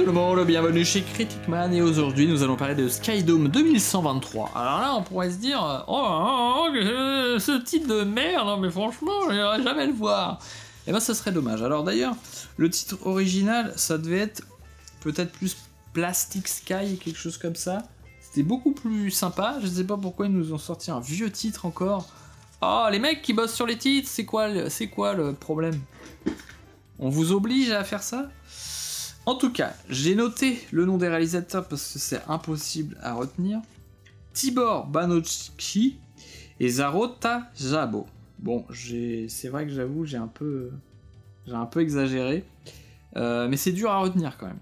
tout le monde, bienvenue chez Criticman et aujourd'hui nous allons parler de Skydome 2123. Alors là on pourrait se dire ce titre de merde, non mais franchement j'irai jamais le voir. Et ben ça serait dommage. Alors d'ailleurs le titre original ça devait être peut-être plus Plastic Sky, quelque chose comme ça. C'était beaucoup plus sympa, je sais pas pourquoi ils nous ont sorti un vieux titre encore. Oh les mecs qui bossent sur les titres, c'est quoi le problème? On vous oblige à faire ça? En tout cas, j'ai noté le nom des réalisateurs parce que c'est impossible à retenir. Tibor Banocchi et Zarota Jabo. Bon, c'est vrai que j'avoue, j'ai un peu exagéré. Mais c'est dur à retenir quand même.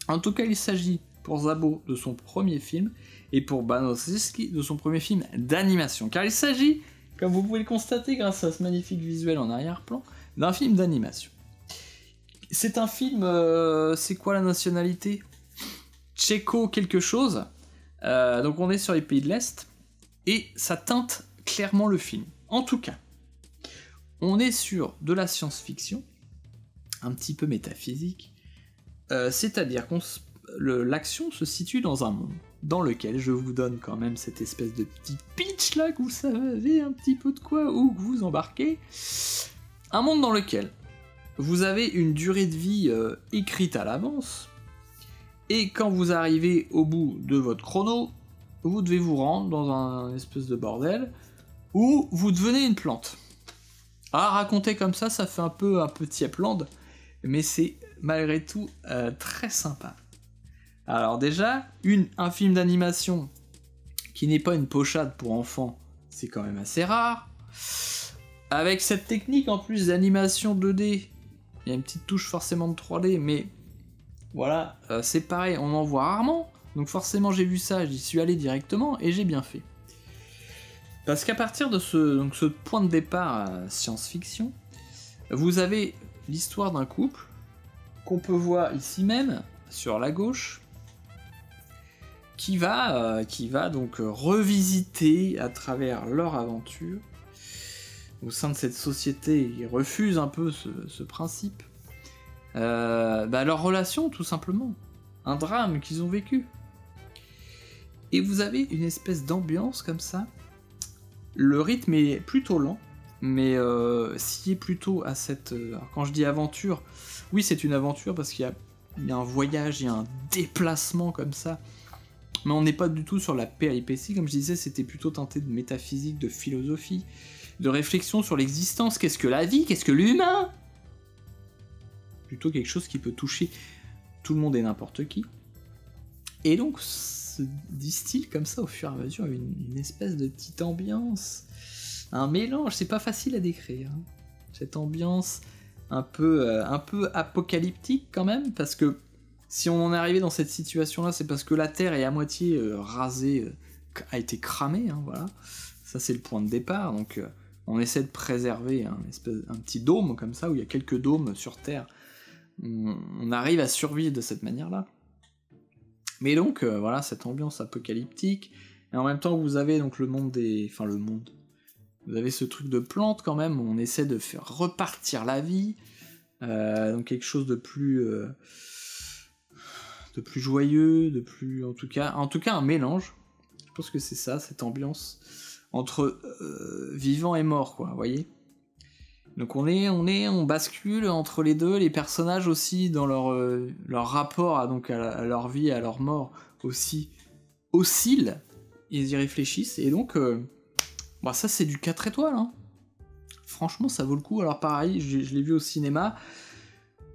En tout cas, il s'agit pour Szabo de son premier film et pour Banocchi de son premier film d'animation. Car il s'agit, comme vous pouvez le constater grâce à ce magnifique visuel en arrière-plan, d'un film d'animation. C'est un film, c'est quoi la nationalité? Tchéco quelque chose. Donc on est sur les pays de l'Est. Et ça teinte clairement le film. En tout cas, on est sur de la science-fiction, un petit peu métaphysique. C'est-à-dire que l'action se situe dans un monde dans lequel je vous donne quand même cette espèce de petit pitch là, que vous savez un petit peu de quoi, où vous embarquez. Un monde dans lequel vous avez une durée de vie écrite à l'avance, et quand vous arrivez au bout de votre chrono, vous devez vous rendre dans un espèce de bordel, où vous devenez une plante. Ah, raconter comme ça fait un peu tiède-plante, mais c'est malgré tout très sympa. Alors déjà, un film d'animation qui n'est pas une pochade pour enfants, c'est quand même assez rare. Avec cette technique en plus d'animation 2D, il y a une petite touche forcément de 3D, mais voilà, c'est pareil, on en voit rarement. Donc forcément j'ai vu ça, j'y suis allé directement et j'ai bien fait. Parce qu'à partir de ce point de départ science-fiction, vous avez l'histoire d'un couple qu'on peut voir ici même, sur la gauche, qui va donc revisiter à travers leur aventure. Au sein de cette société, ils refusent un peu ce principe. Leur relation, tout simplement. Un drame qu'ils ont vécu. Et vous avez une espèce d'ambiance comme ça. Le rythme est plutôt lent, mais s'y est plutôt à cette... Alors quand je dis aventure, oui c'est une aventure parce qu'il y a un voyage, il y a un déplacement comme ça. Mais on n'est pas du tout sur la péripétie, comme je disais, c'était plutôt teinté de métaphysique, de philosophie, de réflexion sur l'existence. Qu'est-ce que la vie? Qu'est-ce que l'humain? Plutôt quelque chose qui peut toucher tout le monde et n'importe qui. Et donc se distille comme ça au fur et à mesure une espèce de petite ambiance, un mélange, c'est pas facile à décrire. Hein. Cette ambiance un peu apocalyptique quand même, parce que si on en est arrivé dans cette situation-là, c'est parce que la Terre est à moitié rasée, a été cramée, hein, voilà. Ça c'est le point de départ, donc on essaie de préserver un petit dôme comme ça, où il y a quelques dômes sur Terre. On arrive à survivre de cette manière-là. Mais donc, voilà, cette ambiance apocalyptique, et en même temps vous avez donc le monde. Vous avez ce truc de plante quand même, où on essaie de faire repartir la vie, donc quelque chose de plus joyeux, en tout cas un mélange. Je pense que c'est ça, cette ambiance entre vivant et mort, quoi, vous voyez. Donc on bascule entre les deux, les personnages aussi dans leur rapport à leur vie, à leur mort aussi oscillent, ils y réfléchissent, et donc ça c'est du 4 étoiles, hein. Franchement ça vaut le coup. Alors pareil, je l'ai vu au cinéma,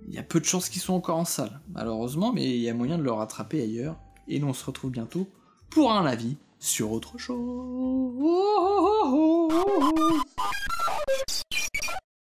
il y a peu de chances qu'ils soient encore en salle, malheureusement, mais il y a moyen de le rattraper ailleurs, et nous on se retrouve bientôt pour un avis sur autre chose.